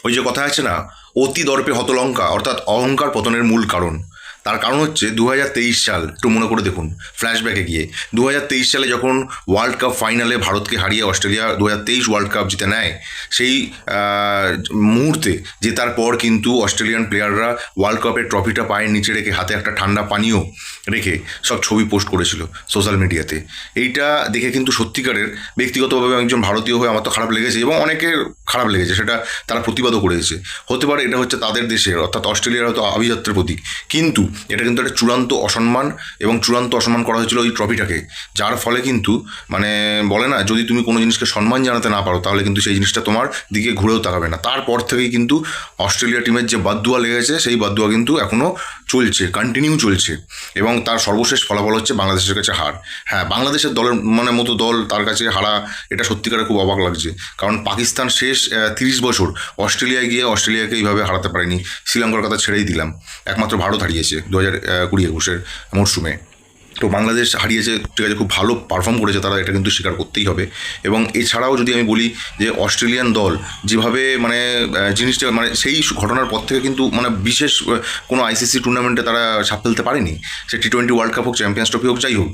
ওই যে কথা আছে না, অতি দর্পে হতলঙ্কা, অর্থাৎ অহংকার পতনের মূল কারণ। তার কারণ হচ্ছে 2023 সাল, একটু মনে করে দেখুন ফ্ল্যাশব্যাকে গিয়ে। 2023 সালে যখন ওয়ার্ল্ড কাপ ফাইনালে ভারতকে হারিয়ে অস্ট্রেলিয়া 2023 ওয়ার্ল্ড কাপ জিতে নেয়, সেই মুহূর্তে জেতার পর কিন্তু অস্ট্রেলিয়ান প্লেয়াররা ওয়ার্ল্ড কাপের ট্রফিটা পায়ের নিচে রেখে হাতে একটা ঠান্ডা পানীয় রেখে সব ছবি পোস্ট করেছিল সোশ্যাল মিডিয়াতে। এইটা দেখে কিন্তু সত্যিকারের, ব্যক্তিগতভাবে একজন ভারতীয় হয়ে আমার তো খারাপ লেগেছে এবং অনেকের খারাপ লেগেছে, সেটা তারা প্রতিবাদও করেছে। হতে পারে এটা হচ্ছে তাদের দেশের, অর্থাৎ অস্ট্রেলিয়ার হয়তো আভিজাত্যের প্রতীক, কিন্তু এটা কিন্তু একটা চূড়ান্ত অসম্মান, এবং চূড়ান্ত অসম্মান করা হয়েছিল ওই ট্রফিটাকে। যার ফলে কিন্তু মানে বলে না, যদি তুমি কোনো জিনিসকে সম্মান জানাতে না পারো তাহলে কিন্তু সেই জিনিসটা তোমার দিকে ঘুরেও তাকাবে না। তারপর থেকেই কিন্তু অস্ট্রেলিয়া টিমের যে বাদদুয়া লেগেছে, সেই বাদদুয়া কিন্তু এখনও চলছে, কন্টিনিউ চলছে, এবং তার সর্বশেষ ফলাফল হচ্ছে বাংলাদেশের কাছে হার। হ্যাঁ, বাংলাদেশের দলের মতো দল তার কাছে হারা, এটা সত্যিকারে খুব অবাক লাগছে। কারণ পাকিস্তান শেষ 30 বছর অস্ট্রেলিয়ায় গিয়ে অস্ট্রেলিয়াকে এইভাবে হারাতে পারেনি। শ্রীলঙ্কার কথা ছেড়েই দিলাম, একমাত্র ভারত হারিয়েছে 2020-21 মরশুমে। তো বাংলাদেশ হারিয়েছে, ঠিক আছে, খুব ভালো পারফর্ম করেছে তারা, এটা কিন্তু স্বীকার করতেই হবে। এবং এছাড়াও যদি আমি বলি যে অস্ট্রেলিয়ান দল যেভাবে জিনিসটা সেই ঘটনার পর থেকে কিন্তু বিশেষ কোনো আইসিসি টুর্নামেন্টে তারা ছাপ ফেলতে পারেনি, সে টি20 ওয়ার্ল্ড কাপ হোক, চ্যাম্পিয়ন্স ট্রফি হোক, যাই হোক।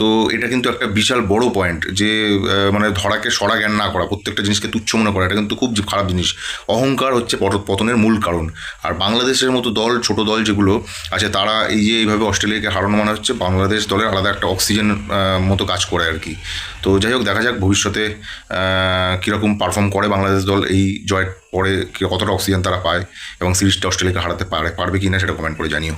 তো এটা কিন্তু একটা বিশাল বড় পয়েন্ট যে ধরাকে সরা জ্ঞান না করা, প্রত্যেকটা জিনিসকে তুচ্ছ মনে করা, এটা কিন্তু খুব খারাপ জিনিস। অহংকার হচ্ছে পতনের মূল কারণ। আর বাংলাদেশের মতো দল, ছোট দল যেগুলো আছে, তারা এইভাবে অস্ট্রেলিয়াকে হারানো হচ্ছে বাংলাদেশ দলের আলাদা একটা অক্সিজেন মতো কাজ করে আর কি। তো যাই হোক, দেখা যাক ভবিষ্যতে কীরকম পারফর্ম করে বাংলাদেশ দল, এই জয়ের পরে কতটা অক্সিজেন তারা পায়, এবং সিরিজটা অস্ট্রেলিয়াকে হারাতে পারবে কি না সেটা কমেন্ট করে জানিও।